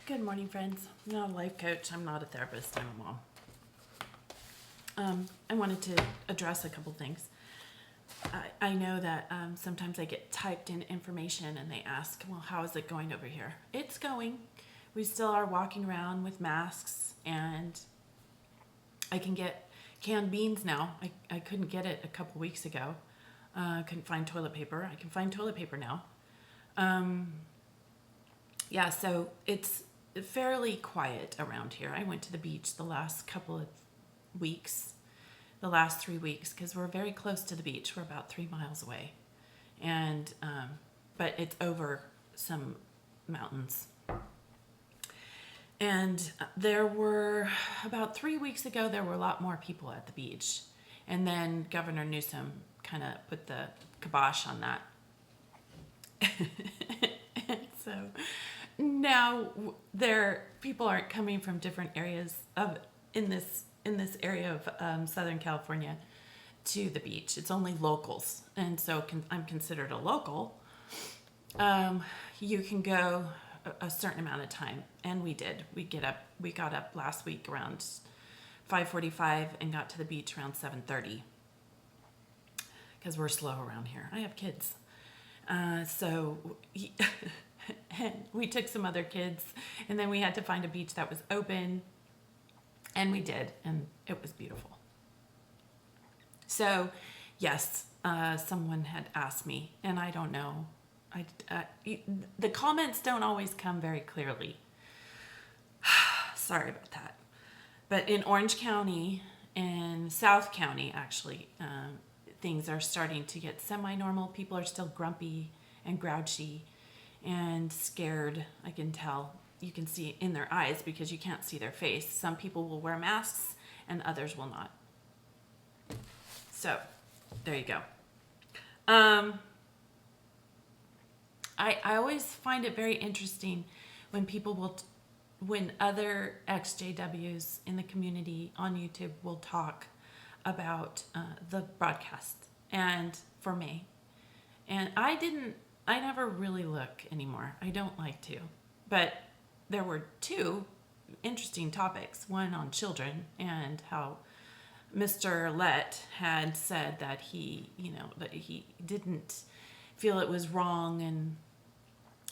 Good morning, friends. I'm not a life coach. I'm not a therapist. I'm a mom. I wanted to address a couple things. I know that sometimes I get typed in information and they ask, well, how is it going over here? It's going. We still are walking around with masks, and I can get canned beans now. I couldn't get it a couple weeks ago. I couldn't find toilet paper. I can find toilet paper now. Yeah, so it's fairly quiet around here. I went to the beach the last couple of weeks, the last 3 weeks, because we're very close to the beach. We're about 3 miles away, and but it's over some mountains. And there were, about 3 weeks ago, there were a lot more people at the beach. And then Governor Newsom kind of put the kibosh on that. And so now people aren't coming from different areas in this area of Southern California to the beach. It's only locals, and so I'm considered a local. You can go a certain amount of time, and we did. We got up last week around 5:45 and got to the beach around 7:30 because we're slow around here. I have kids, and we took some other kids, and then we had to find a beach that was open, and we did, and it was beautiful. So, yes, someone had asked me, and I don't know. The comments don't always come very clearly. Sorry about that. But in Orange County and South County, actually, things are starting to get semi-normal. People are still grumpy and grouchy and scared. I can tell. You can see in their eyes because you can't see their face. Some people will wear masks and others will not. So, there you go. I always find it very interesting when people when other ExJWs in the community on YouTube will talk about the broadcast and for May. And I never really look anymore. I don't like to. But there were 2 interesting topics. One on children and how Mr. Lett had said that he didn't feel it was wrong, and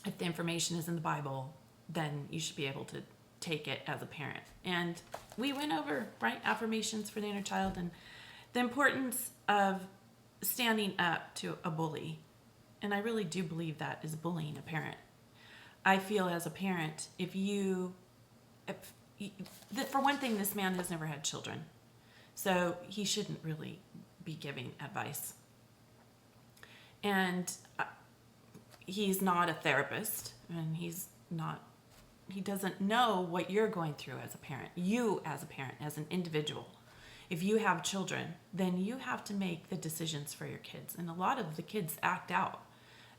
if the information is in the Bible, then you should be able to take it as a parent. And we went over, affirmations for the inner child and the importance of standing up to a bully. And I really do believe that is bullying a parent. I feel as a parent, for one thing, this man has never had children. So he shouldn't really be giving advice. And he's not a therapist, and he doesn't know what you're going through as a parent. You as a parent, as an individual. If you have children, then you have to make the decisions for your kids. And a lot of the kids act out.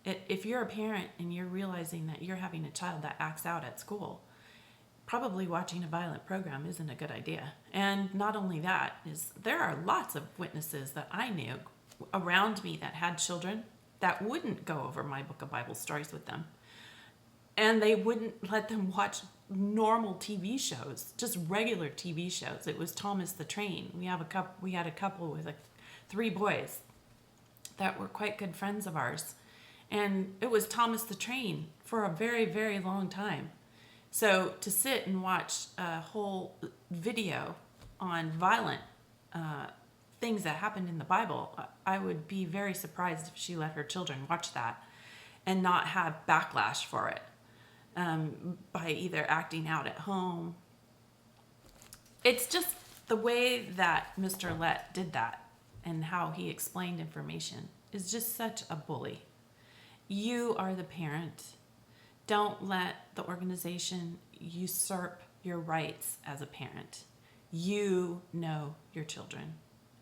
If you're a parent and you're realizing that you're having a child that acts out at school, probably watching a violent program isn't a good idea. And not only that, there are lots of witnesses that I knew around me that had children that wouldn't go over my book of Bible stories with them. And they wouldn't let them watch normal TV shows, just regular TV shows. It was Thomas the Train. We had a couple with 3 boys that were quite good friends of ours. And it was Thomas the Train for a very, very long time. So to sit and watch a whole video on violent things that happened in the Bible, I would be very surprised if she let her children watch that and not have backlash for it by either acting out at home. It's just the way that Mr. Lett did that and how he explained information is just such a bully. You are the parent. Don't let the organization usurp your rights as a parent. You know your children.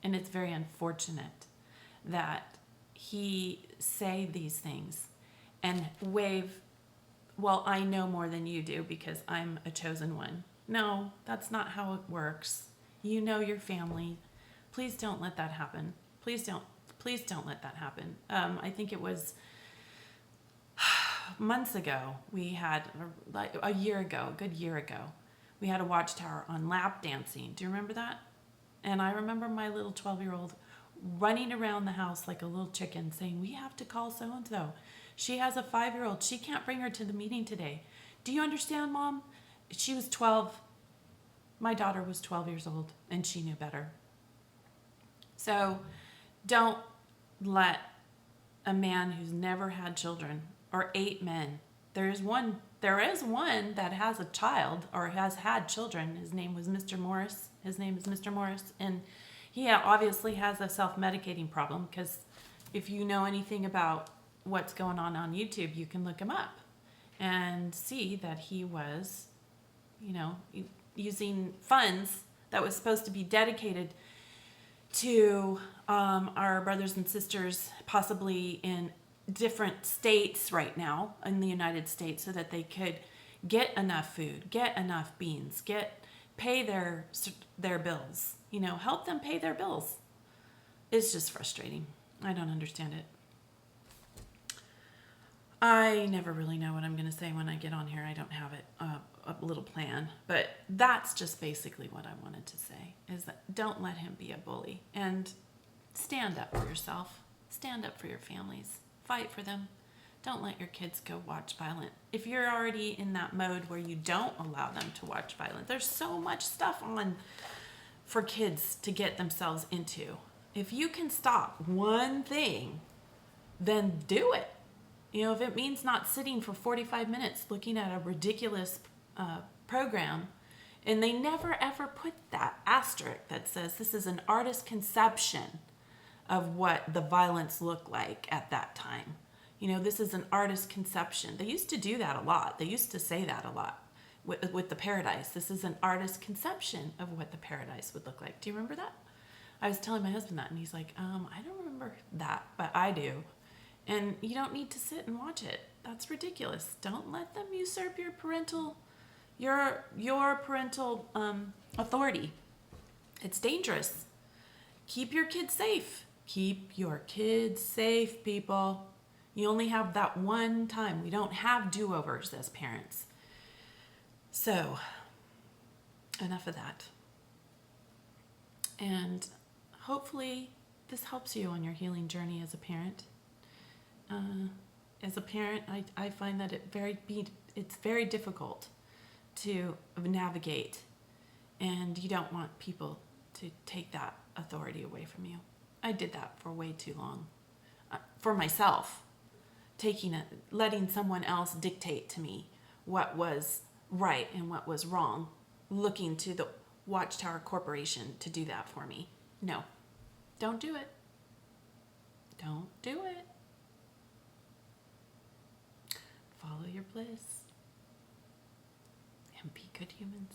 And it's very unfortunate that he say these things and well, I know more than you do because I'm a chosen one. No, that's not how it works. You know your family. Please don't let that happen. Please don't let that happen. I think it was months ago, we had, like a year ago, a good year ago, we had a watchtower on lap dancing. Do you remember that? And I remember my little 12-year-old running around the house like a little chicken saying, we have to call so-and-so. She has a 5-year-old. She can't bring her to the meeting today. Do you understand, Mom? She was 12. My daughter was 12 years old, and she knew better. So don't let a man who's never had children, or 8 men. There is one that has a child or has had children. His name was Mr. Morris. His name is Mr. Morris. And he obviously has a self-medicating problem, because if you know anything about what's going on YouTube, you can look him up and see that he was, using funds that was supposed to be dedicated to our brothers and sisters, possibly in different states right now in the United States, so that they could get enough food, get enough beans, pay their bills, help them pay their bills. It's just frustrating. I don't understand it. I never really know what I'm going to say when I get on here. I don't have it a little plan, but that's just basically what I wanted to say, is that don't let him be a bully, and stand up for yourself. Stand up for your families. Fight for them. Don't let your kids go watch violent. If you're already in that mode where you don't allow them to watch violent, there's so much stuff on for kids to get themselves into. If you can stop one thing, then do it. If it means not sitting for 45 minutes looking at a ridiculous program, and they never ever put that asterisk that says this is an artist's conception of what the violence looked like at that time. This is an artist's conception. They used to do that a lot. They used to say that a lot with the paradise. This is an artist's conception of what the paradise would look like. Do you remember that? I was telling my husband that, and he's like, I don't remember that, but I do. And you don't need to sit and watch it. That's ridiculous. Don't let them usurp your parental authority. It's dangerous. Keep your kids safe. Keep your kids safe, people. You only have that one time. We don't have do-overs as parents. So, enough of that. And hopefully this helps you on your healing journey as a parent. As a parent, I find that it's very difficult to navigate, and you don't want people to take that authority away from you. I did that for way too long. For myself, letting someone else dictate to me what was right and what was wrong, looking to the Watchtower Corporation to do that for me. No, don't do it. Don't do it. Follow your bliss and be good humans.